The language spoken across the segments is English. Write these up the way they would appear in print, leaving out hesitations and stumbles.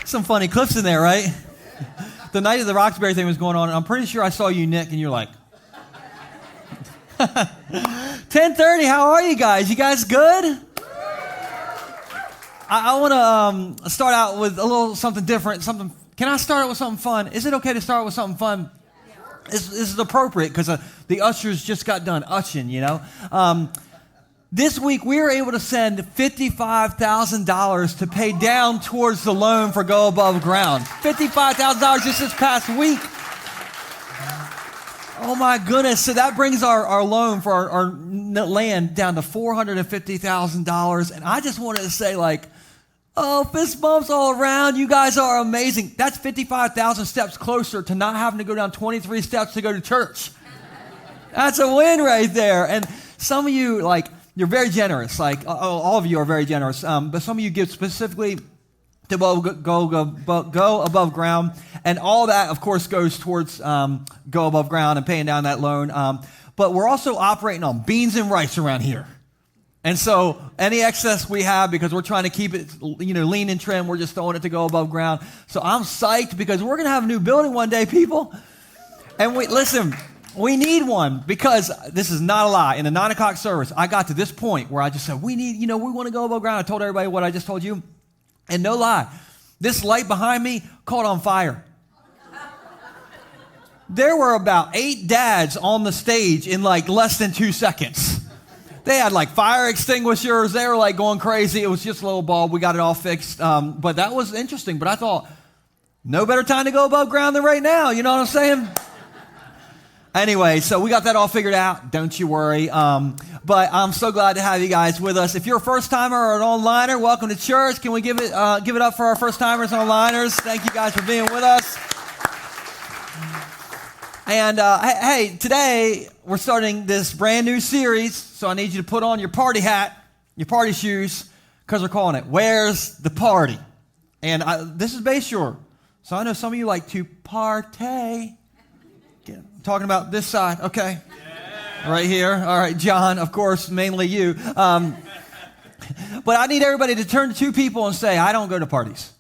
Some funny clips in there, right? The night of the Roxbury thing was going on, and I'm pretty sure I saw you, Nick, and you're like, 10:30, how are you guys? You guys good? I want to start out with a little something different. Can I start out with something fun? Is it okay to start with something fun? This is appropriate because the ushers just got done ushing, you know. This week, we were able to send $55,000 to pay down towards the loan for Go Above Ground. $55,000 just this past week. Oh, my goodness. So that brings our loan for our land down to $450,000. And I just wanted to say, oh, fist bumps all around. You guys are amazing. That's 55,000 steps closer to not having to go down 23 steps to go to church. That's a win right there. And some of you, you're very generous. All of you are very generous. But some of you give specifically to go above ground. And all that, of course, goes towards Go Above Ground and paying down that loan. But we're also operating on beans and rice around here. And so any excess we have, because we're trying to keep it, lean and trim, we're just throwing it to Go Above Ground. So I'm psyched because we're going to have a new building one day, people. And we need one, because this is not a lie. In the 9 o'clock service, I got to this point where I just said, we want to go above ground. I told everybody what I just told you. And no lie, this light behind me caught on fire. There were about 8 dads on the stage in less than 2 seconds. They had fire extinguishers. They were going crazy. It was just a little bulb. We got it all fixed. But that was interesting. But I thought, no better time to go above ground than right now. You know what I'm saying? Anyway, so we got that all figured out. Don't you worry. But I'm so glad to have you guys with us. If you're a first-timer or an onliner, welcome to church. Can we give it up for our first-timers and onliners? Thank you guys for being with us. And hey, today we're starting this brand new series, so I need you to put on your party hat, your party shoes, because we're calling it Where's the Party? And this is Bay Shore, so I know some of you like to partay. I'm talking about this side, okay? Yeah. Right here. All right, John, of course, mainly you. But I need everybody to turn to 2 people and say, I don't go to parties,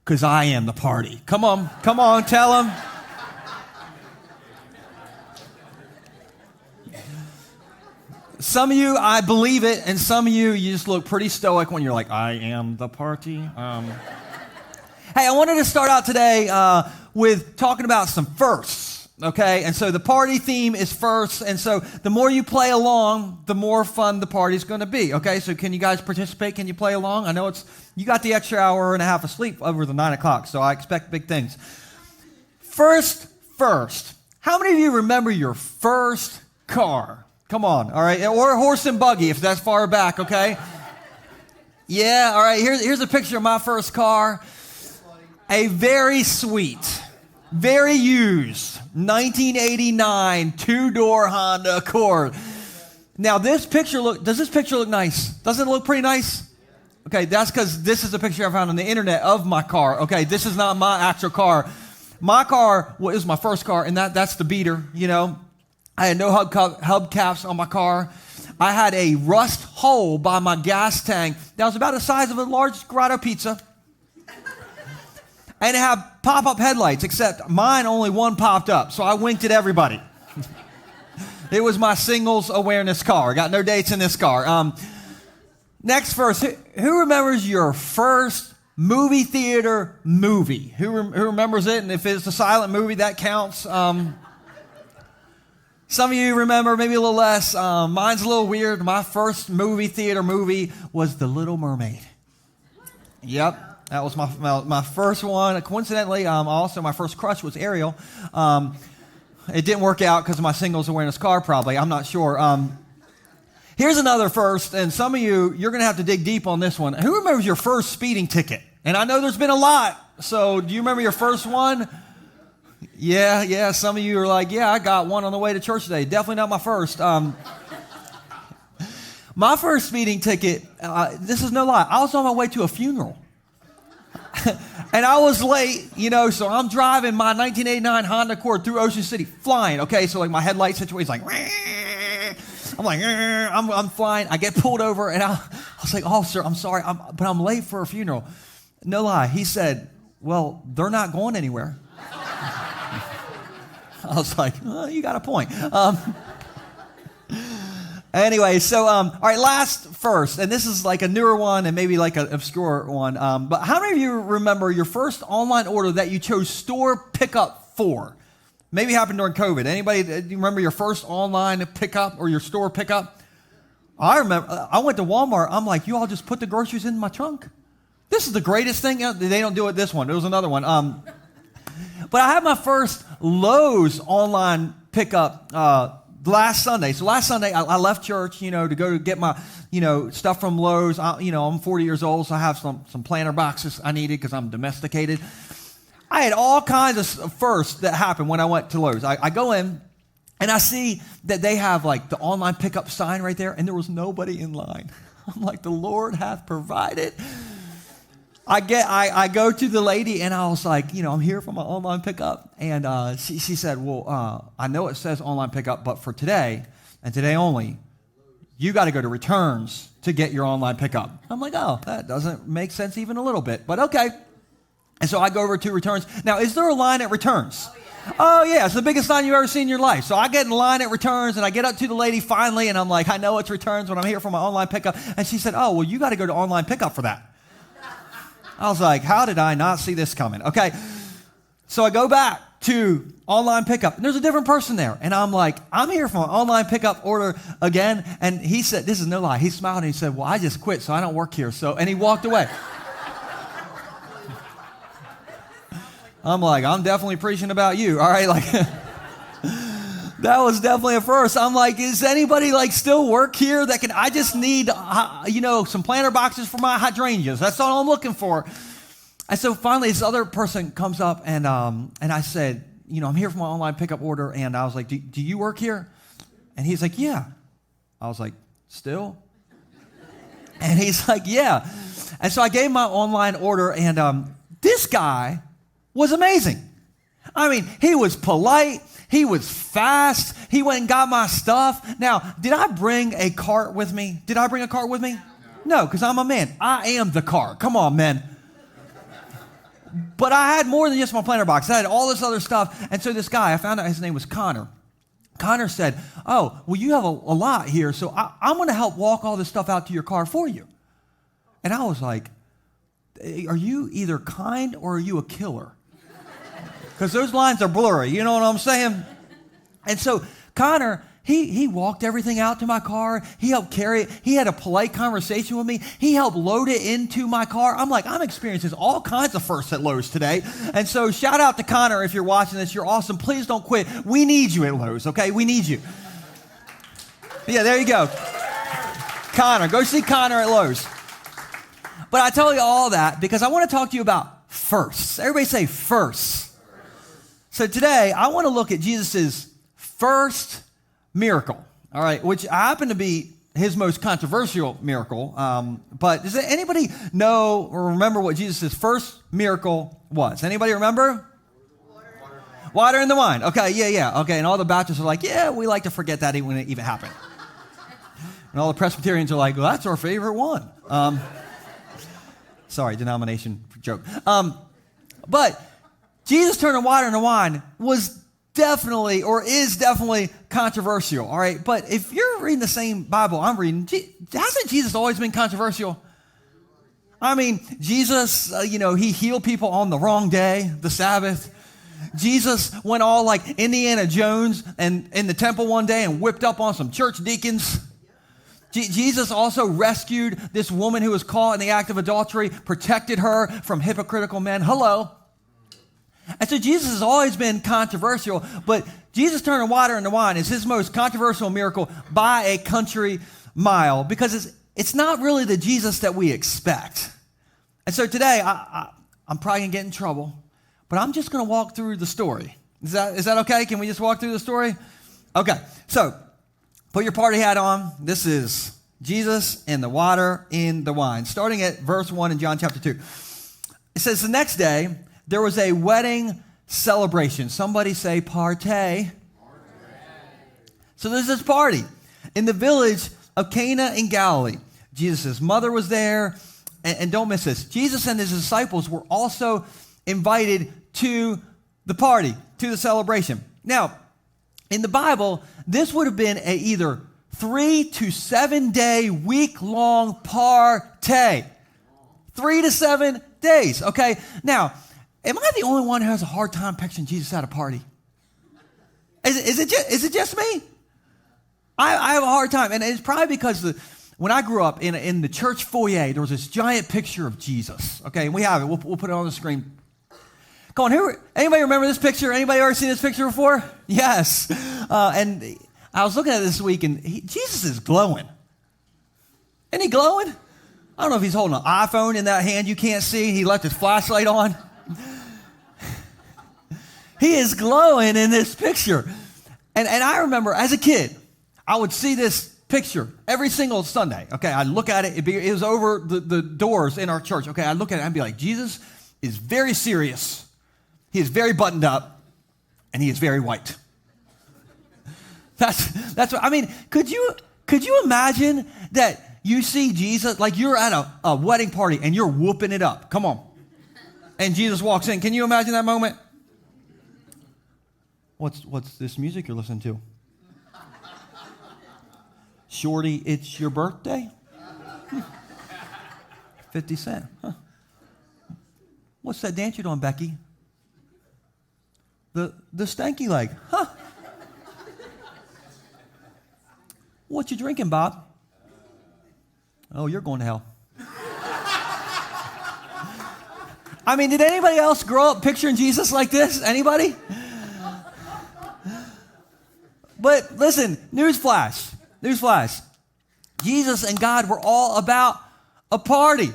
because I am the party. Come on, tell them. Some of you, I believe it, and some of you just look pretty stoic when you're like, I am the party. Hey, I wanted to start out today with talking about some firsts. Okay, and so the party theme is first, and so the more you play along, the more fun the party's going to be. Okay, so can you guys participate? Can you play along? I know you got the extra hour and a half of sleep over the 9 o'clock, so I expect big things. First. How many of you remember your first car? Come on, all right, or a horse and buggy if that's far back. Okay. Yeah, all right. Here's a picture of my first car. A very sweet, very used 1989 2-door Honda Accord. Now, does this picture look nice? Doesn't it look pretty nice? Okay, that's because this is a picture I found on the internet of my car. Okay, this is not my actual car. My car was my first car, and that's the beater, I had no hubcaps on my car. I had a rust hole by my gas tank that was about the size of a large Grotto pizza. And it had pop-up headlights, except mine only one popped up, so I winked at everybody. It was my singles awareness car. I got no dates in this car. Next verse. Who remembers your first movie theater movie? Who remembers it? And if it's a silent movie, that counts. Some of you remember, maybe a little less. Mine's a little weird. My first movie theater movie was The Little Mermaid. Yep. That was my first one. Coincidentally, also my first crush was Ariel. It didn't work out because of my singles awareness car, probably. I'm not sure. Here's another first, and some of you're going to have to dig deep on this one. Who remembers your first speeding ticket? And I know there's been a lot. So do you remember your first one? Yeah. Some of you are like, yeah, I got one on the way to church today. Definitely not my first. My first speeding ticket, this is no lie. I was on my way to a funeral. And I was late, so I'm driving my 1989 Honda Accord through Ocean City, flying, okay? So, my headlight situation's like, I'm flying. I get pulled over, and I was like, officer, I'm sorry, but I'm late for a funeral. No lie. He said, well, they're not going anywhere. I was like, oh, you got a point. Anyway, so, all right, first, and this is like a newer one and maybe like an obscure one, but how many of you remember your first online order that you chose store pickup for? Maybe happened during COVID. Anybody, do you remember your first online pickup or your store pickup? I remember, I went to Walmart. I'm like, you all just put the groceries in my trunk? This is the greatest thing. They don't do it this one. It was another one. But I had my first Lowe's online pickup last Sunday. So last Sunday, I left church, to go to get my, stuff from Lowe's. I'm 40 years old, so I have some planter boxes I needed because I'm domesticated. I had all kinds of firsts that happened when I went to Lowe's. I go in, and I see that they have like the online pickup sign right there, and there was nobody in line. I'm like, the Lord hath provided. I go to the lady, and I was like, I'm here for my online pickup. And she said, well, I know it says online pickup, but for today, and today only, you got to go to returns to get your online pickup. I'm like, oh, that doesn't make sense even a little bit, but okay. And so I go over to returns. Now, is there a line at returns? Oh, yeah, it's the biggest line you've ever seen in your life. So I get in line at returns, and I get up to the lady finally, and I'm like, I know it's returns when I'm here for my online pickup. And she said, oh, well, you got to go to online pickup for that. I was like, how did I not see this coming? Okay, so I go back to online pickup, and there's a different person there. And I'm like, I'm here for my online pickup order again. And he said, this is no lie, he smiled, and he said, well, I just quit, so I don't work here. And he walked away. I'm like, I'm definitely preaching about you, all right? Like, that was definitely a first. I'm like, is anybody like still work here that I just need, some planter boxes for my hydrangeas. That's all I'm looking for. And so finally this other person comes up, and I said, I'm here for my online pickup order. And I was like, do you work here? And he's like, yeah. I was like, still? And he's like, yeah. And so I gave my online order, and this guy was amazing. I mean, he was polite. He was fast. He went and got my stuff. Now, did I bring a cart with me? Did I bring a cart with me? No, because I'm a man. I am the cart. Come on, man. But I had more than just my planter box. I had all this other stuff. And so this guy, I found out his name was Connor. Connor said, oh, well, you have a lot here, so I'm going to help walk all this stuff out to your car for you. And I was like, are you either kind or are you a killer? Because those lines are blurry, you know what I'm saying? And so Connor, he walked everything out to my car. He helped carry it. He had a polite conversation with me. He helped load it into my car. I'm like, I'm experiencing all kinds of firsts at Lowe's today. And so shout out to Connor if you're watching this. You're awesome. Please don't quit. We need you at Lowe's, okay? We need you. Yeah, there you go. Connor, go see Connor at Lowe's. But I tell you all that because I want to talk to you about firsts. Everybody say firsts. So today, I want to look at Jesus' first miracle, all right, which happened to be his most controversial miracle. But does anybody know or remember what Jesus' first miracle was? Anybody remember? Water in the wine. Okay, yeah. Okay, and all the Baptists are like, yeah, we like to forget that when it even happened. And all the Presbyterians are like, well, that's our favorite one. Sorry, denomination joke. But Jesus turning water into wine was definitely or is definitely controversial, all right? But if you're reading the same Bible I'm reading, hasn't Jesus always been controversial? I mean, Jesus, he healed people on the wrong day, the Sabbath. Jesus went all like Indiana Jones and in the temple one day and whipped up on some church deacons. Jesus also rescued this woman who was caught in the act of adultery, protected her from hypocritical men. Hello. And so Jesus has always been controversial, but Jesus turning water into wine is his most controversial miracle by a country mile because it's not really the Jesus that we expect. And so today, I'm probably going to get in trouble, but I'm just going to walk through the story. Is that okay? Can we just walk through the story? Okay, so put your party hat on. This is Jesus and the water in the wine. Starting at verse 1 in John chapter 2. It says, the next day, there was a wedding celebration. Somebody say partay. So there's this party in the village of Cana in Galilee. Jesus' mother was there. And don't miss this. Jesus and his disciples were also invited to the party, to the celebration. Now, in the Bible, this would have been a either 3 to 7 day, week-long party. 3 to 7 days, okay? Now, am I the only one who has a hard time picturing Jesus at a party? Is it just me? I have a hard time, and it's probably because when I grew up in the church foyer, there was this giant picture of Jesus, okay? And we have it. We'll put it on the screen. Come on, anybody remember this picture? Anybody ever seen this picture before? Yes. And I was looking at it this week, and Jesus is glowing. Isn't he glowing? I don't know if he's holding an iPhone in that hand you can't see. He left his flashlight on. He is glowing in this picture. And I remember as a kid, I would see this picture every single Sunday. Okay, I'd look at it. It was over the doors in our church. Okay, I'd look at it and I'd be like, Jesus is very serious. He is very buttoned up, and he is very white. That's what I mean. Could you imagine that you see Jesus, like you're at a wedding party and you're whooping it up? Come on. And Jesus walks in. Can you imagine that moment? What's this music you're listening to? Shorty, it's your birthday? 50 Cent. Huh. What's that dance you're doing, Becky? The stanky leg. Huh. What you drinking, Bob? Oh, you're going to hell. I mean, did anybody else grow up picturing Jesus like this? Anybody? But listen, newsflash. Jesus and God were all about a party.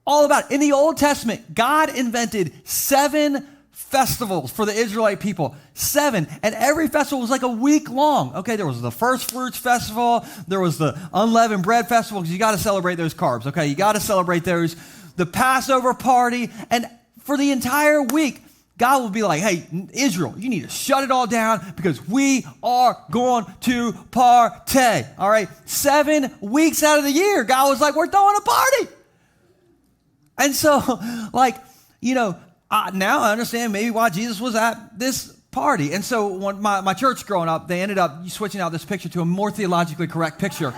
All about it. In the Old Testament, God invented 7 festivals for the Israelite people. 7. And every festival was like a week long. Okay, there was the First Fruits Festival. There was the Unleavened Bread Festival, because you got to celebrate those carbs. Okay, you got to celebrate those. The Passover party. And for the entire week, God will be like, hey, Israel, you need to shut it all down because we are going to party. All right? 7 weeks out of the year, God was like, we're throwing a party. And so, now I understand maybe why Jesus was at this party. And so when my church growing up, they ended up switching out this picture to a more theologically correct picture.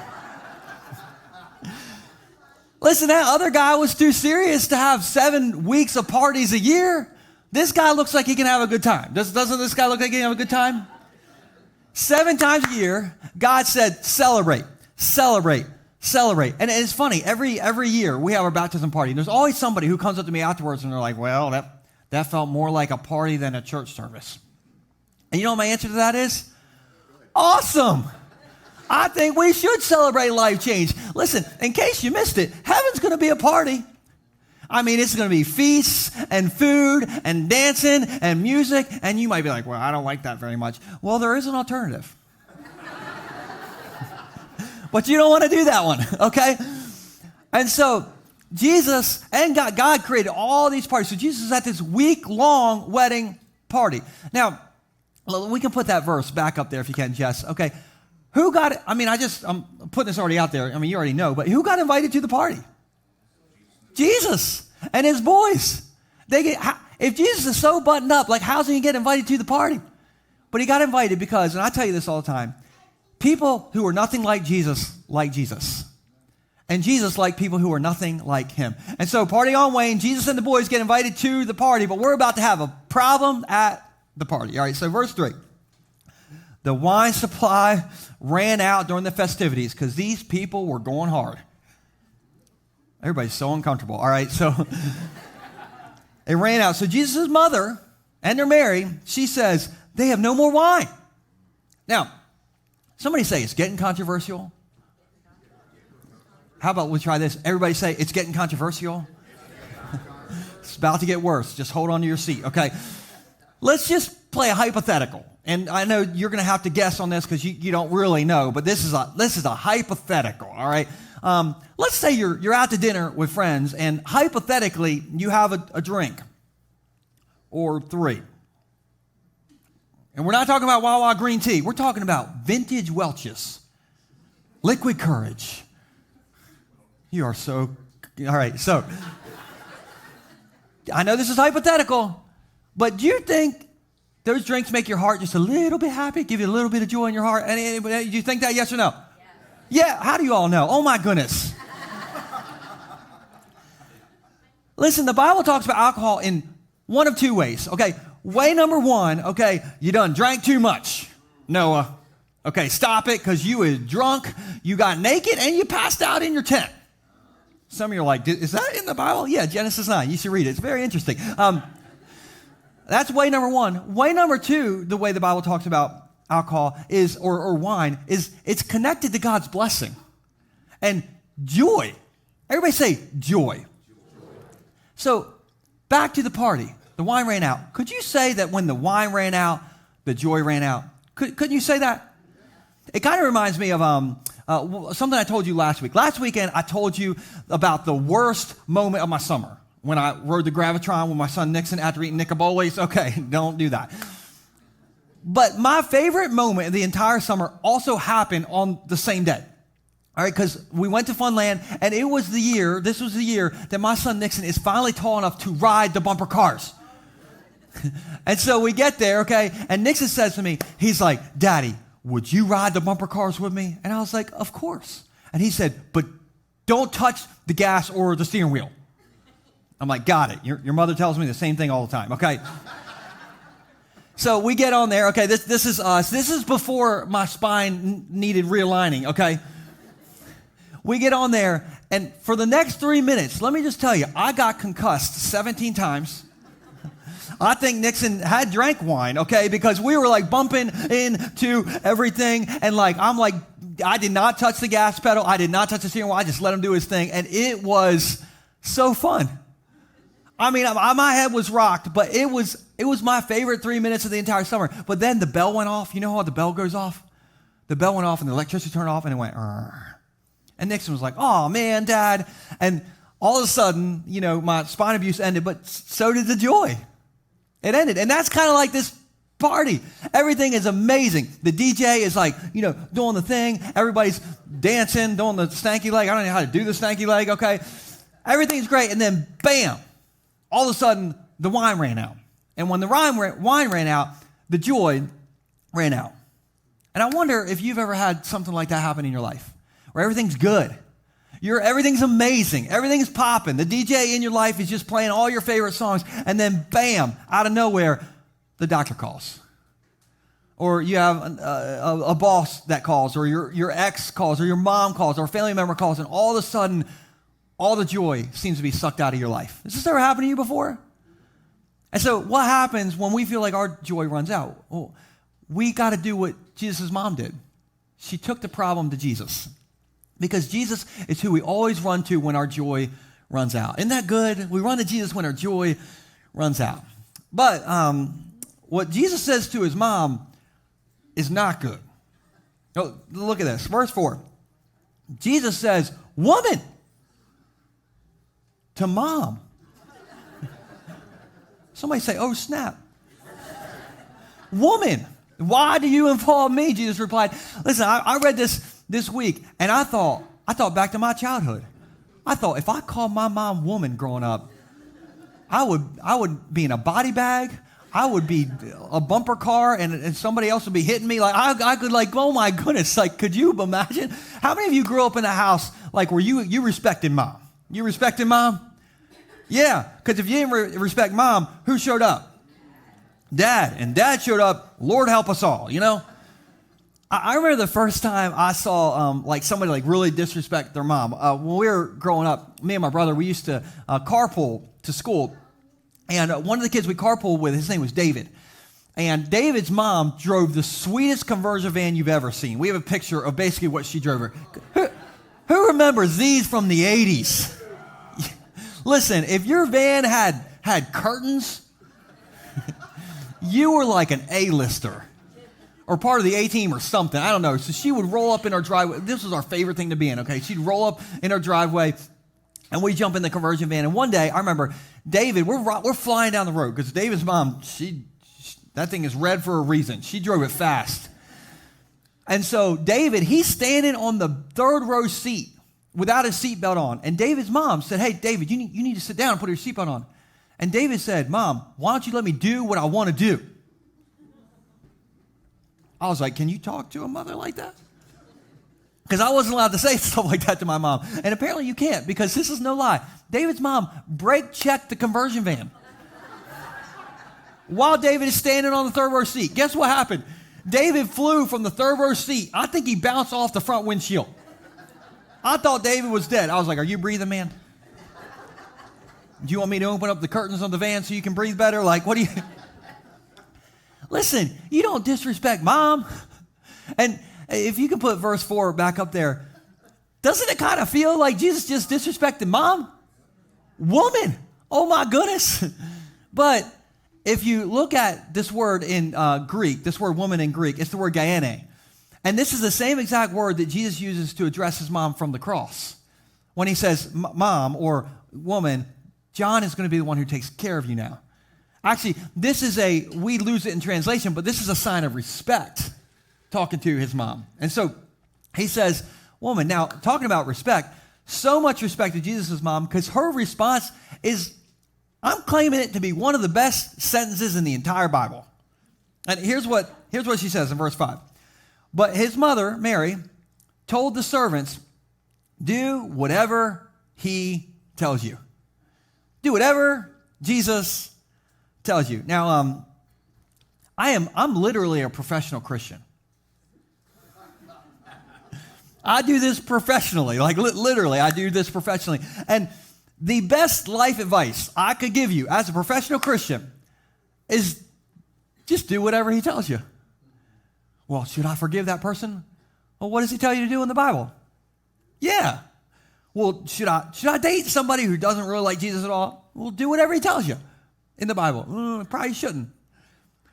Listen, that other guy was too serious to have 7 weeks of parties a year. This guy looks like he can have a good time. Doesn't this guy look like he can have a good time? 7 times a year, God said, celebrate. And it's funny, every year we have our baptism party. And there's always somebody who comes up to me afterwards and they're like, well, that felt more like a party than a church service. And you know what my answer to that is? Awesome. I think we should celebrate life change. Listen, in case you missed it, heaven's going to be a party. I mean, it's going to be feasts and food and dancing and music. And you might be like, well, I don't like that very much. Well, there is an alternative. But you don't want to do that one, okay? And so Jesus and God created all these parties. So Jesus is at this week-long wedding party. Now, we can put that verse back up there if you can, Jess. Okay, who got it? I mean, I'm putting this already out there. I mean, you already know, but who got invited to the party? Jesus and his boys. If Jesus is so buttoned up, like how's he going to get invited to the party? But he got invited because, and I tell you this all the time, people who are nothing like Jesus. And Jesus liked people who are nothing like him. And so party on Wayne, Jesus and the boys get invited to the party, but we're about to have a problem at the party. All right, so verse 3. The wine supply ran out during the festivities because these people were going hard. Everybody's so uncomfortable. All right, so it ran out. So Jesus' mother, and they're married, she says, they have no more wine. Now, somebody say it's getting controversial. How about we try this? Everybody say it's getting controversial. It's about to get worse. Just hold on to your seat, okay? Let's just play a hypothetical. And I know you're going to have to guess on this because you don't really know, but this is a hypothetical, all right? Let's say you're out to dinner with friends, and hypothetically, you have a drink or 3. And we're not talking about Wawa green tea. We're talking about vintage Welch's, liquid courage. You are so, all right, so I know this is hypothetical, but do you think those drinks make your heart just a little bit happy, give you a little bit of joy in your heart? And do you think that, yes or no? Yeah, how do you all know? Oh my goodness. Listen, the Bible talks about alcohol in one of two ways, okay? Way number one, okay, you done drank too much, Noah. Okay, stop it, because you was drunk, you got naked, and you passed out in your tent. Some of you are like, is that in the Bible? Yeah, Genesis 9. You should read it. It's very interesting. That's way number one. Way number two, the way the Bible talks about alcohol is, or wine, is it's connected to God's blessing. And joy. Everybody say joy. So, back to the party. The wine ran out. Could you say that when the wine ran out, the joy ran out? Couldn't you say that? It kind of reminds me of something I told you last week. Last weekend, I told you about the worst moment of my summer when I rode the Gravitron with my son Nixon after eating Nicoboles. Okay, don't do that. But my favorite moment of the entire summer also happened on the same day. All right, because we went to Funland, and this was the year that my son Nixon is finally tall enough to ride the bumper cars. And so we get there, okay, and Nixon says to me, he's like, Daddy, would you ride the bumper cars with me? And I was like, of course. And he said, but don't touch the gas or the steering wheel. I'm like, got it. Your mother tells me the same thing all the time, okay? So we get on there, okay, this is us. This is before my spine needed realigning, okay? We get on there, and for the next 3 minutes, let me just tell you, I got concussed 17 times. I think Nixon had drank wine, okay, because we were like bumping into everything, and I'm like, I did not touch the gas pedal, I did not touch the steering wheel, I just let him do his thing, and it was so fun. I mean, my head was rocked, but it was my favorite 3 minutes of the entire summer. But then the bell went off. You know how the bell goes off? The bell went off, and the electricity turned off, and it went, Arr. And Nixon was like, oh, man, Dad. And all of a sudden, my spine abuse ended, but so did the joy. It ended. And that's kind of like this party. Everything is amazing. The DJ is doing the thing. Everybody's dancing, doing the stanky leg. I don't know how to do the stanky leg, okay? Everything's great. And then, bam, all of a sudden, the wine ran out. And when the wine ran out, the joy ran out. And I wonder if you've ever had something like that happen in your life, where everything's good. Everything's amazing. Everything's popping. The DJ in your life is just playing all your favorite songs. And then, bam, out of nowhere, the doctor calls. Or you have a boss that calls, or your ex calls, or your mom calls, or a family member calls, and all of a sudden, all the joy seems to be sucked out of your life. Has this ever happened to you before? And so what happens when we feel like our joy runs out? Well, we got to do what Jesus' mom did. She took the problem to Jesus. Because Jesus is who we always run to when our joy runs out. Isn't that good? We run to Jesus when our joy runs out. But what Jesus says to his mom is not good. Oh, look at this. Verse 4. Jesus says, woman, to mom. Somebody say, oh, snap. Woman, why do you involve me? Jesus replied. Listen, I read this week, and I thought back to my childhood. I thought if I called my mom woman growing up, I would be in a body bag. I would be a bumper car, and somebody else would be hitting me. I could oh my goodness, could you imagine? How many of you grew up in a house where you respected mom? You respected mom? Yeah, because if you didn't respect mom, who showed up? Dad. And Dad showed up, Lord help us all, I remember the first time I saw somebody really disrespect their mom. When we were growing up, me and my brother, we used to carpool to school. And one of the kids we carpooled with, his name was David. And David's mom drove the sweetest conversion van you've ever seen. We have a picture of basically what she drove her. Who remembers these from the 80s? Listen, if your van had curtains, you were like an A-lister. Or part of the A-team or something. I don't know. So she would roll up in our driveway. This was our favorite thing to be in, okay? She'd roll up in our driveway, and we jump in the conversion van. And one day, I remember, David, we're flying down the road, because David's mom, that thing is red for a reason. She drove it fast. And so David, he's standing on the third row seat without his seatbelt on. And David's mom said, hey, David, you need to sit down and put your seatbelt on. And David said, Mom, why don't you let me do what I want to do? I was like, can you talk to a mother like that? Because I wasn't allowed to say stuff like that to my mom. And apparently you can't, because this is no lie. David's mom brake checked the conversion van while David is standing on the third row seat. Guess what happened? David flew from the third row seat. I think he bounced off the front windshield. I thought David was dead. I was like, are you breathing, man? Do you want me to open up the curtains on the van so you can breathe better? Like, what do you... Listen, you don't disrespect Mom. And if you can put verse 4 back up there, doesn't it kind of feel like Jesus just disrespected Mom? Woman, oh my goodness. But if you look at this word in Greek, this word woman in Greek, it's the word gaiane. And this is the same exact word that Jesus uses to address his mom from the cross. When he says mom or woman, John is going to be the one who takes care of you now. Actually, we lose it in translation, but this is a sign of respect, talking to his mom. And so he says, woman. Now, talking about respect, so much respect to Jesus' mom, because her response is, I'm claiming it to be one of the best sentences in the entire Bible. And here's what she says in verse 5. But his mother, Mary, told the servants, do whatever he tells you. Do whatever Jesus tells you. Now, I'm literally a professional Christian. I do this professionally, like literally, I do this professionally. And the best life advice I could give you as a professional Christian is just do whatever he tells you. Well, should I forgive that person? Well, what does he tell you to do in the Bible? Yeah. Well, should I date somebody who doesn't really like Jesus at all? Well, do whatever he tells you in the Bible. Probably shouldn't.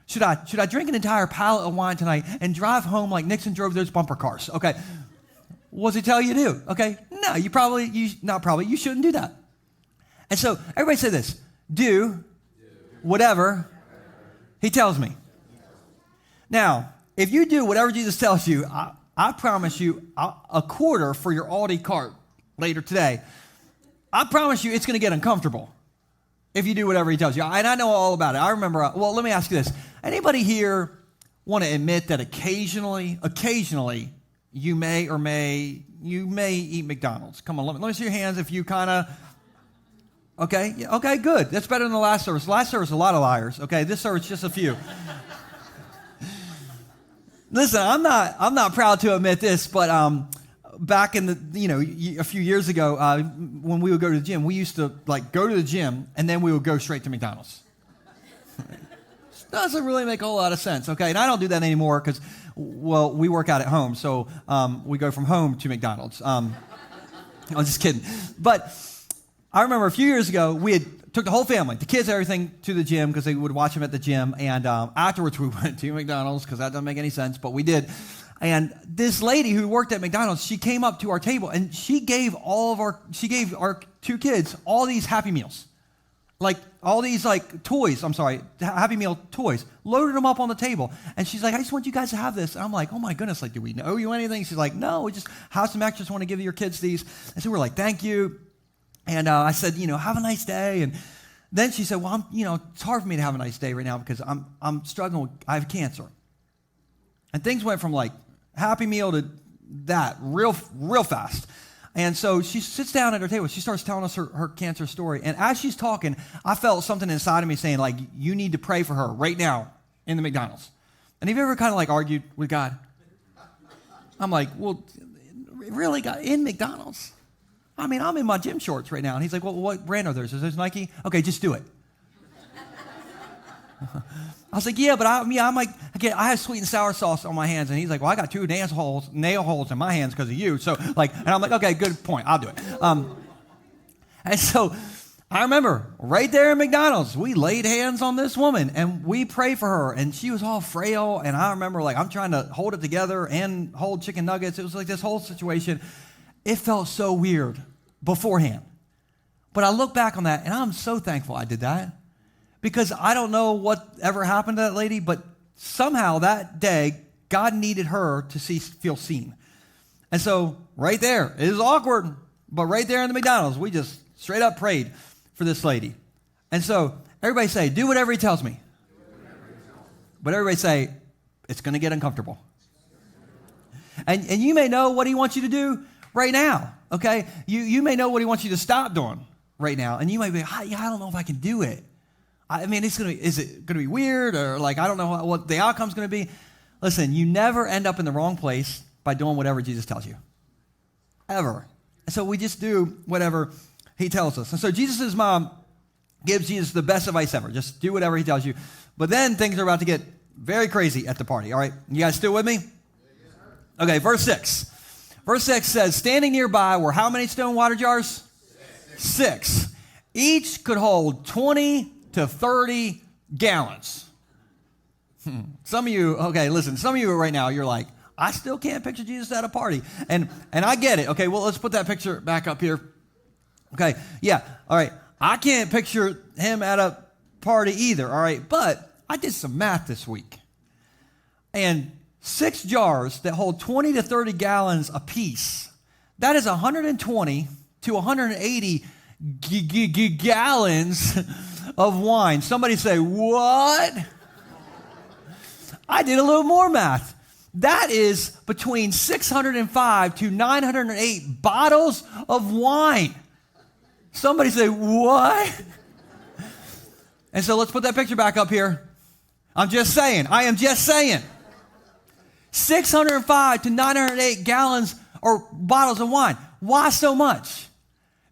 Should I drink an entire pallet of wine tonight and drive home like Nixon drove those bumper cars? Okay. What does he tell you to do? Okay. No, you shouldn't do that. And so everybody say this, do whatever he tells me. Now, if you do whatever Jesus tells you, I promise you a quarter for your Aldi cart later today. I promise you it's going to get uncomfortable if you do whatever he tells you. And I know all about it. I remember, let me ask you this. Anybody here want to admit that occasionally, you may eat McDonald's? Come on, let me see your hands if you kind of... Okay, good. That's better than the last service. Last service, a lot of liars. Okay, this service, just a few. Listen, I'm not proud to admit this, but back in a few years ago, when we would go to the gym, we used to go to the gym and then we would go straight to McDonald's. Doesn't really make a whole lot of sense. Okay, and I don't do that anymore because, we work out at home, so we go from home to McDonald's. I'm just kidding, but. I remember a few years ago, we took the whole family, the kids, everything, to the gym because they would watch them at the gym. And afterwards, we went to McDonald's because that doesn't make any sense, but we did. And this lady who worked at McDonald's, she came up to our table and she gave our two kids all these Happy Meals, all these Happy Meal toys, loaded them up on the table. And she's like, I just want you guys to have this. And I'm like, oh my goodness, do we owe you anything? She's like, no, we just have some extras, want to give your kids these. And so we're like, thank you. And I said, have a nice day. And then she said, well, it's hard for me to have a nice day right now because I'm struggling I have cancer. And things went from Happy Meal to that real fast. And so she sits down at her table. She starts telling us her cancer story. And as she's talking, I felt something inside of me saying, you need to pray for her right now in the McDonald's. And have you ever kind of argued with God? I'm like, well, really, God, in McDonald's? I mean, I'm in my gym shorts right now. And he's like, well, what brand are those? Is those Nike? Okay, just do it. I was like, yeah, but I have sweet and sour sauce on my hands. And he's like, well, I got 2 nail holes in my hands because of you. So, and I'm like, okay, good point. I'll do it. And so I remember right there in McDonald's, we laid hands on this woman and we prayed for her. And she was all frail. And I remember I'm trying to hold it together and hold chicken nuggets. It was this whole situation. It felt so weird beforehand. But I look back on that, and I'm so thankful I did that because I don't know what ever happened to that lady, but somehow that day, God needed her to feel seen. And so right there, it was awkward, but right there in the McDonald's, we just straight up prayed for this lady. And so everybody say, do whatever he tells me. But everybody say, it's going to get uncomfortable. And you may know what he wants you to do right now, okay? You may know what he wants you to stop doing right now. And you might be, I don't know if I can do it. I mean, is it going to be weird? Or like, I don't know what the outcome's going to be. Listen, you never end up in the wrong place by doing whatever Jesus tells you. Ever. And so we just do whatever he tells us. And so Jesus' mom gives Jesus the best advice ever. Just do whatever he tells you. But then things are about to get very crazy at the party. All right, you guys still with me? Okay, verse 6. Verse 6 says, standing nearby were how many stone water jars? 6. Each could hold 20 to 30 gallons. Some of you, okay, listen, some of you right now, you're like, I still can't picture Jesus at a party. And I get it. Okay, well, let's put that picture back up here. Okay, yeah, all right. I can't picture him at a party either, all right? But I did some math this week. And 6 jars that hold 20 to 30 gallons apiece, that is 120 to 180 gallons of wine. Somebody say, what? I did a little more math. That is between 605 to 908 bottles of wine. Somebody say, what? And so let's put that picture back up here. I'm just saying. I am just saying. 605 to 908 gallons or bottles of wine. Why so much?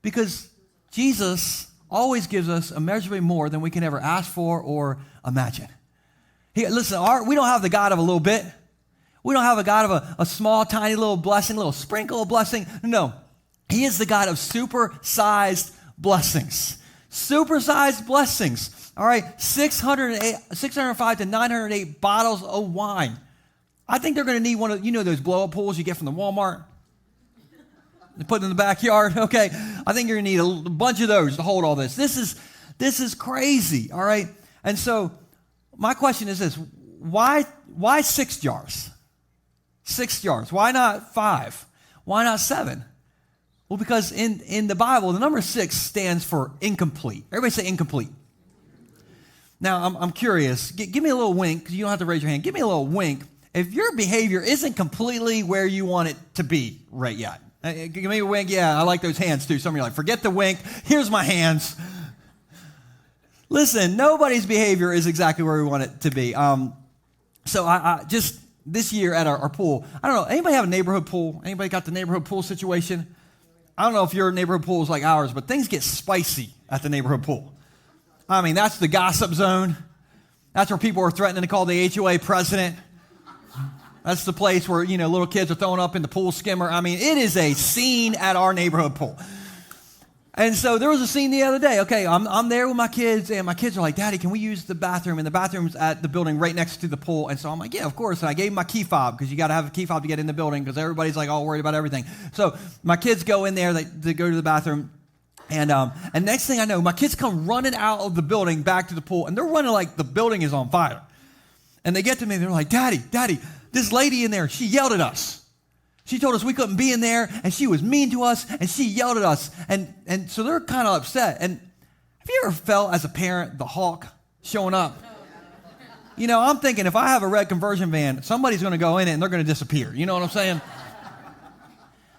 Because Jesus always gives us immeasurably more than we can ever ask for or imagine. Listen, we don't have the God of a little bit. We don't have a God of a small, tiny little blessing, little sprinkle of blessing. No, he is the God of supersized blessings. Supersized blessings. All right, 605 to 908 bottles of wine. I think they're going to need one of, those blow-up pools you get from the Walmart. They put in the backyard. Okay, I think you're going to need a bunch of those to hold all this. This is crazy, all right? And so my question is this. Why 6 jars? 6 jars. Why not 5? Why not 7? Well, because in the Bible, the number 6 stands for incomplete. Everybody say incomplete. Now, I'm curious. Give me a little wink, because you don't have to raise your hand. Give me a little wink if your behavior isn't completely where you want it to be right yet. Give me a wink. Yeah, I like those hands too. Some of you are like, forget the wink. Here's my hands. Listen, nobody's behavior is exactly where we want it to be. So I just this year at our pool, I don't know, anybody have a neighborhood pool? Anybody got the neighborhood pool situation? I don't know if your neighborhood pool is like ours, but things get spicy at the neighborhood pool. I mean, that's the gossip zone. That's where people are threatening to call the HOA president. That's the place where, little kids are throwing up in the pool skimmer. I mean, it is a scene at our neighborhood pool. And so there was a scene the other day. Okay, I'm there with my kids, and my kids are like, Daddy, can we use the bathroom? And the bathroom's at the building right next to the pool. And so I'm like, yeah, of course. And I gave them my key fob, because you got to have a key fob to get in the building, because everybody's like all worried about everything. So my kids go in there, they go to the bathroom. And next thing I know, my kids come running out of the building back to the pool, and they're running like the building is on fire. And they get to me, and they're like, Daddy, this lady in there, she yelled at us. She told us we couldn't be in there, and she was mean to us, and she yelled at us. And so they're kind of upset. And have you ever felt as a parent the Hulk showing up? I'm thinking if I have a red conversion van, somebody's going to go in it, and they're going to disappear. You know what I'm saying?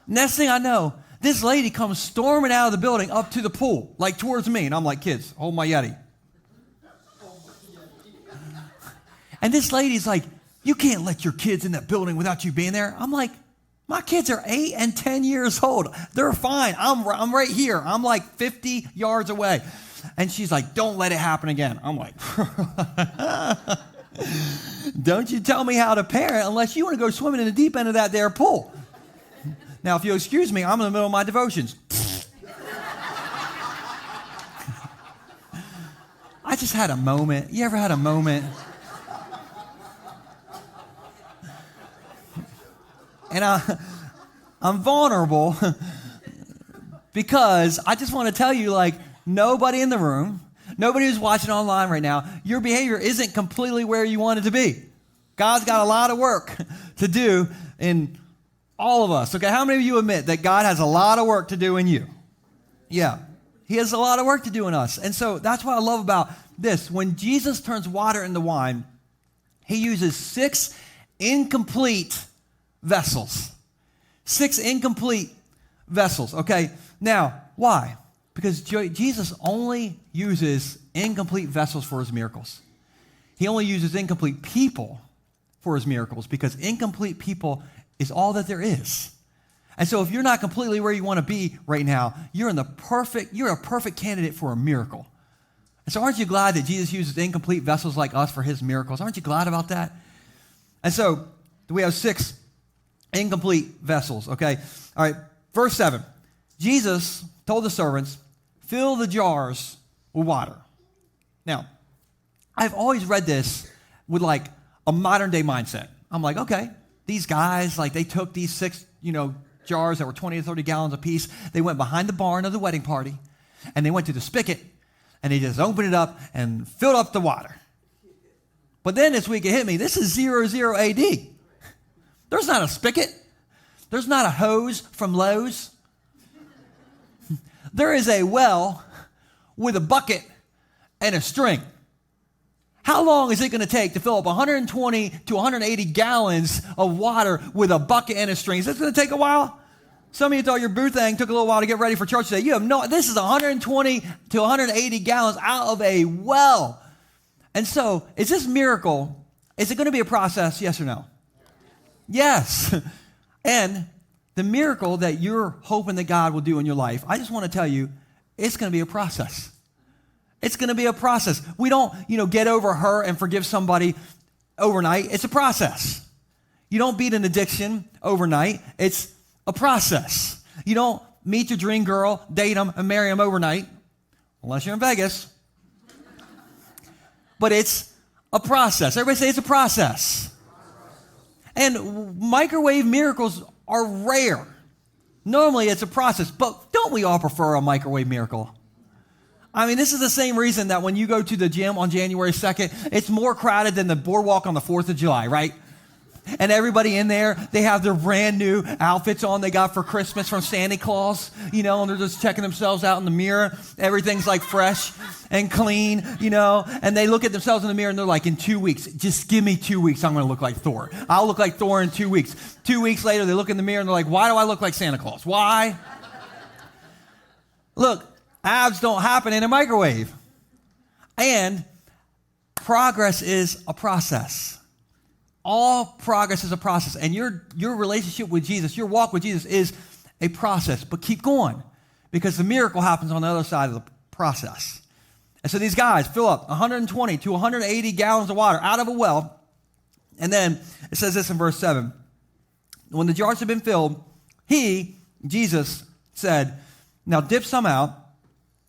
Next thing I know, this lady comes storming out of the building up to the pool, like towards me. And I'm like, kids, hold my Yeti. And this lady's like, you can't let your kids in that building without you being there. I'm like, my kids are 8 and 10 years old. They're fine. I'm right here. I'm like 50 yards away. And she's like, don't let it happen again. I'm like, don't you tell me how to parent unless you want to go swimming in the deep end of that there pool. Now, if you'll excuse me, I'm in the middle of my devotions. I just had a moment. You ever had a moment? And I'm vulnerable because I just want to tell you, like, nobody in the room, nobody who's watching online right now, your behavior isn't completely where you want it to be. God's got a lot of work to do in all of us. Okay, how many of you admit that God has a lot of work to do in you? Yeah. He has a lot of work to do in us. And so that's what I love about this. When Jesus turns water into wine, he uses 6 incomplete vessels. 6 incomplete vessels, okay? Now, why? Because Jesus only uses incomplete vessels for his miracles. He only uses incomplete people for his miracles because incomplete people is all that there is. And so if you're not completely where you want to be right now, you're a perfect candidate for a miracle. And so aren't you glad that Jesus uses incomplete vessels like us for his miracles? Aren't you glad about that? And so we have 6 incomplete vessels, okay? All right, verse 7. Jesus told the servants, fill the jars with water. Now, I've always read this with like a modern day mindset. I'm like, okay, these guys, like they took these 6, jars that were 20 to 30 gallons apiece. They went behind the barn of the wedding party and they went to the spigot and they just opened it up and filled up the water. But then this week it hit me, this is 00 AD. There's not a spigot. There's not a hose from Lowe's. There is a well with a bucket and a string. How long is it going to take to fill up 120 to 180 gallons of water with a bucket and a string? Is this going to take a while? Some of you thought your boo thing took a little while to get ready for church today. You have this is 120 to 180 gallons out of a well. And so, is this miracle, is it going to be a process, yes or no? Yes. And the miracle that you're hoping that God will do in your life, I just want to tell you, it's going to be a process. It's going to be a process. We don't, get over her and forgive somebody overnight. It's a process. You don't beat an addiction overnight. It's a process. You don't meet your dream girl, date them, and marry them overnight, unless you're in Vegas. But it's a process. Everybody say it's a process. And microwave miracles are rare. Normally it's a process, but don't we all prefer a microwave miracle? I mean, this is the same reason that when you go to the gym on January 2nd, it's more crowded than the boardwalk on the 4th of July, right? And everybody in there, they have their brand new outfits on they got for Christmas from Santa Claus, and they're just checking themselves out in the mirror. Everything's like fresh and clean, and they look at themselves in the mirror and they're like, in 2 weeks, just give me 2 weeks, I'm going to look like Thor. I'll look like Thor in 2 weeks. 2 weeks later, they look in the mirror and they're like, why do I look like Santa Claus? Why? Look, abs don't happen in a microwave. And progress is a process. All progress is a process. And your relationship with Jesus, your walk with Jesus is a process. But keep going because the miracle happens on the other side of the process. And so these guys fill up 120 to 180 gallons of water out of a well. And then it says this in verse 7. When the jars had been filled, Jesus, said, now dip some out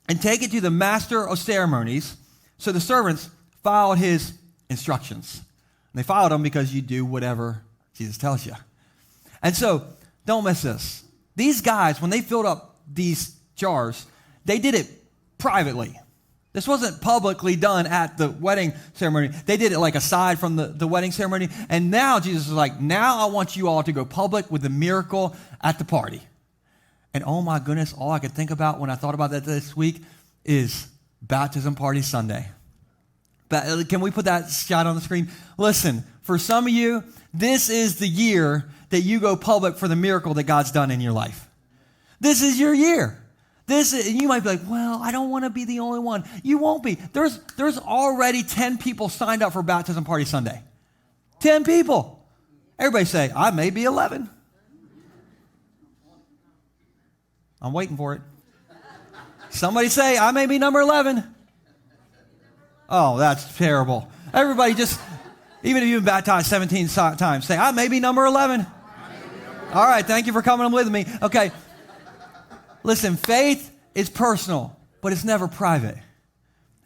and take it to the master of ceremonies. So the servants followed his instructions. And they followed them because you do whatever Jesus tells you. And so don't miss this. These guys, when they filled up these jars, they did it privately. This wasn't publicly done at the wedding ceremony. They did it like aside from the wedding ceremony. And now Jesus is like, now I want you all to go public with the miracle at the party. And oh my goodness, all I could think about when I thought about that this week is baptism party Sunday. Can we put that shot on the screen? Listen, for some of you, this is the year that you go public for the miracle that God's done in your life. This is your year. You might be like, well, I don't want to be the only one. You won't be. There's already 10 people signed up for baptism party Sunday. 10 people. Everybody say, I may be 11. I'm waiting for it. Somebody say, I may be number 11. Oh, that's terrible. Everybody just, even if you've been baptized 17 times, say, I may be number 11. All right, thank you for coming with me. Okay. Listen, faith is personal, but it's never private.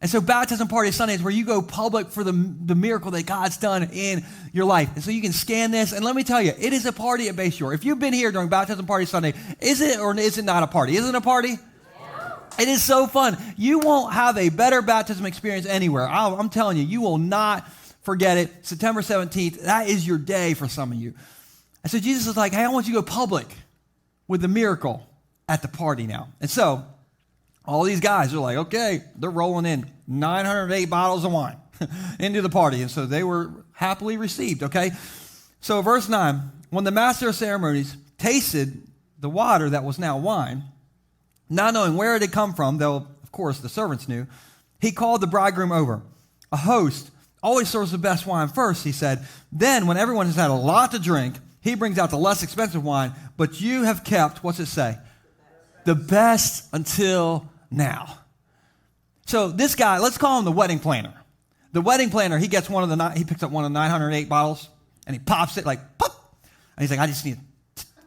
And so baptism party Sunday is where you go public for the miracle that God's done in your life. And so you can scan this. And let me tell you, it is a party at Bay Shore. If you've been here during baptism party Sunday, is it or is it not a party? Isn't it a party? Yeah. It is so fun. You won't have a better baptism experience anywhere. I'm telling you, you will not forget it. September 17th, that is your day for some of you. And so Jesus is like, hey, I want you to go public with the miracle at the party now. And so all these guys are like, okay, they're rolling in 908 bottles of wine into the party. And so they were happily received, okay? So verse 9, when the master of ceremonies tasted the water that was now wine, not knowing where it had come from, though, of course, the servants knew, he called the bridegroom over. A host always serves the best wine first, he said. Then, when everyone has had a lot to drink, he brings out the less expensive wine, but you have kept, what's it say? The best until now. So this guy, let's call him the wedding planner. The wedding planner, he picks up one of the 908 bottles, and he pops it like, pop. And he's like, I just need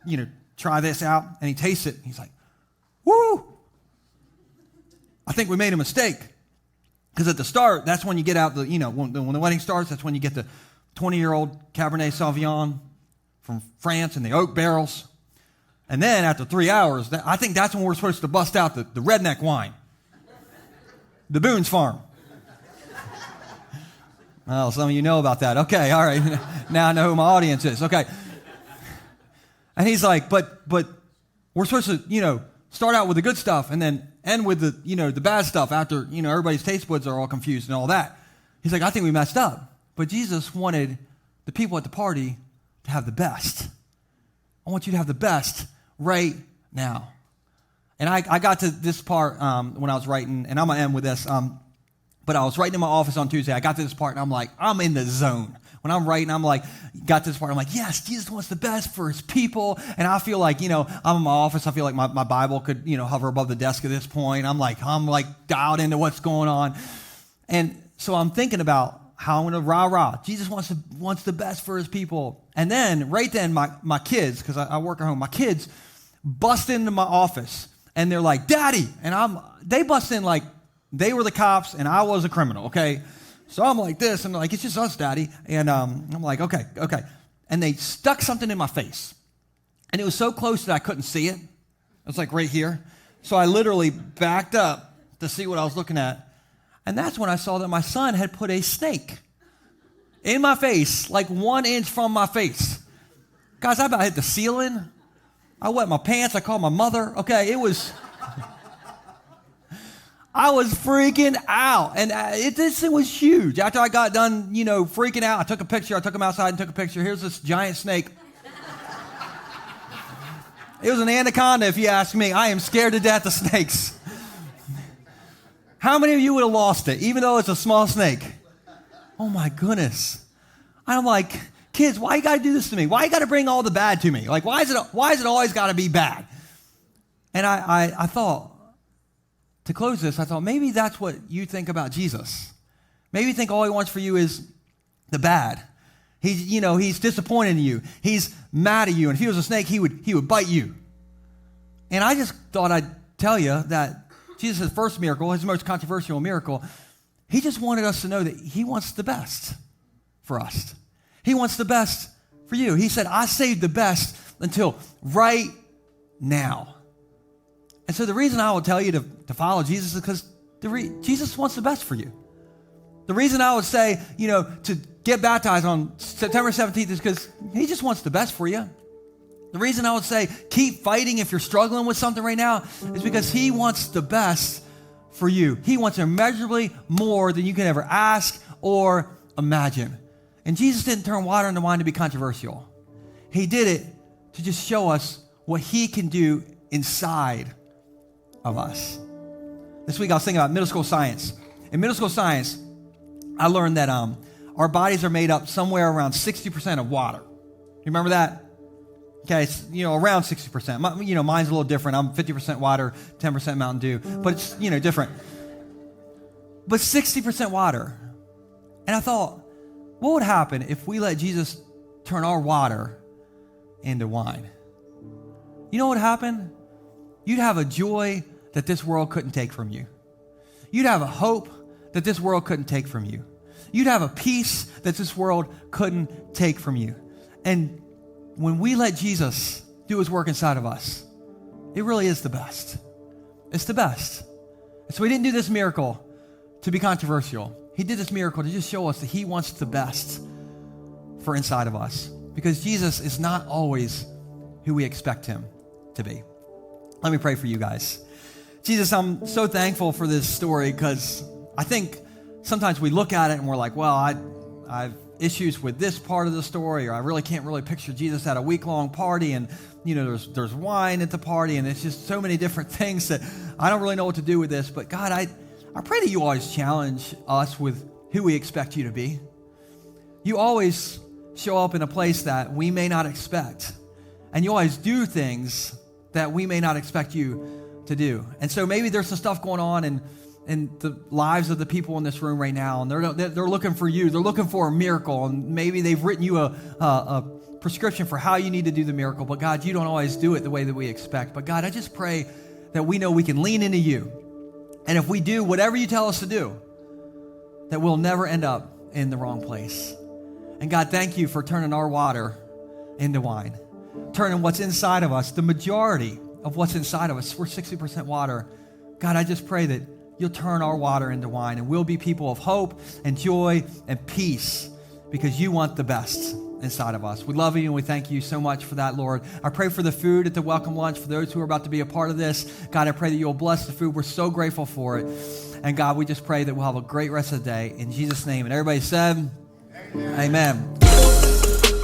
to, try this out. And he tastes it. He's like, woo. I think we made a mistake. Because at the start, that's when you get out when the wedding starts, that's when you get the 20-year-old Cabernet Sauvignon from France in the oak barrels. And then after 3 hours, I think that's when we're supposed to bust out the redneck wine. The Boone's Farm. Well, some of you know about that. Okay, all right. Now I know who my audience is. Okay. And he's like, but we're supposed to, start out with the good stuff and then end with the bad stuff after, everybody's taste buds are all confused and all that. He's like, I think we messed up. But Jesus wanted the people at the party to have the best. I want you to have the best right now. And I got to this part when I was writing, and I'm going to end with this, but I was writing in my office on Tuesday. I got to this part, and I'm like, I'm in the zone. When I'm writing, I'm like, got to this part, I'm like, yes, Jesus wants the best for his people. And I feel like, I'm in my office. I feel like my Bible could, hover above the desk at this point. I'm like dialed into what's going on. And so I'm thinking about how I'm going to rah-rah. Jesus wants the best for his people. And then, right then, my kids, because I work at home, my kids bust into my office. And they're like, Daddy. And they bust in like they were the cops and I was a criminal, okay? So I'm like this, and they're like, it's just us, Daddy. And I'm like, okay. And they stuck something in my face. And it was so close that I couldn't see it. It was like right here. So I literally backed up to see what I was looking at. And that's when I saw that my son had put a snake in my face, like 1 inch from my face. Guys, I about hit the ceiling. I wet my pants. I called my mother. Okay, I was freaking out. And this thing was huge. After I got done, freaking out, I took a picture. I took him outside and took a picture. Here's this giant snake. It was an anaconda, if you ask me. I am scared to death of snakes. How many of you would have lost it, even though it's a small snake? Oh, my goodness. I'm like, kids, why you got to do this to me? Why you got to bring all the bad to me? Like, why is it always got to be bad? And I thought, to close this, I thought maybe that's what you think about Jesus. Maybe you think all he wants for you is the bad. He's disappointed in you. He's mad at you. And if he was a snake, he would bite you. And I just thought I'd tell you that Jesus' first miracle, his most controversial miracle, he just wanted us to know that he wants the best for us. He wants the best for you. He said, I saved the best until right now. And so the reason I would tell you to follow Jesus is because Jesus wants the best for you. The reason I would say, to get baptized on September 17th is because he just wants the best for you. The reason I would say keep fighting if you're struggling with something right now is because he wants the best for you. He wants immeasurably more than you can ever ask or imagine. And Jesus didn't turn water into wine to be controversial. He did it to just show us what he can do inside of us. This week I was thinking about middle school science. In middle school science, I learned that our bodies are made up somewhere around 60% of water. You remember that? Okay, it's, around 60%. Mine's a little different. I'm 50% water, 10% Mountain Dew. But it's, different. But 60% water. And I thought, what would happen if we let Jesus turn our water into wine? You know what would happen? You'd have a joy that this world couldn't take from you. You'd have a hope that this world couldn't take from you. You'd have a peace that this world couldn't take from you. And when we let Jesus do his work inside of us, it really is the best. It's the best. And so he didn't do this miracle to be controversial. He did this miracle to just show us that he wants the best for inside of us. Because Jesus is not always who we expect him to be. Let me pray for you guys. Jesus, I'm so thankful for this story because I think sometimes we look at it and we're like, well, I've issues with this part of the story, or I really can't really picture Jesus at a week-long party, and there's wine at the party, and it's just so many different things that I don't really know what to do with this. But God, I pray that you always challenge us with who we expect you to be. You always show up in a place that we may not expect, and you always do things that we may not expect you to do. And so maybe there's some stuff going on in the lives of the people in this room right now, and they're looking for you. They're looking for a miracle, and maybe they've written you a prescription for how you need to do the miracle. But God, you don't always do it the way that we expect. But God, I just pray that we know we can lean into you, and if we do whatever you tell us to do, that we'll never end up in the wrong place. And God, thank you for turning our water into wine, turning what's inside of us, the majority of what's inside of us. We're 60% water. God, I just pray that you'll turn our water into wine, and we'll be people of hope and joy and peace because you want the best inside of us. We love you, and we thank you so much for that, Lord. I pray for the food at the welcome lunch for those who are about to be a part of this. God, I pray that you'll bless the food. We're so grateful for it. And God, we just pray that we'll have a great rest of the day. In Jesus' name. And everybody said, Amen. Amen.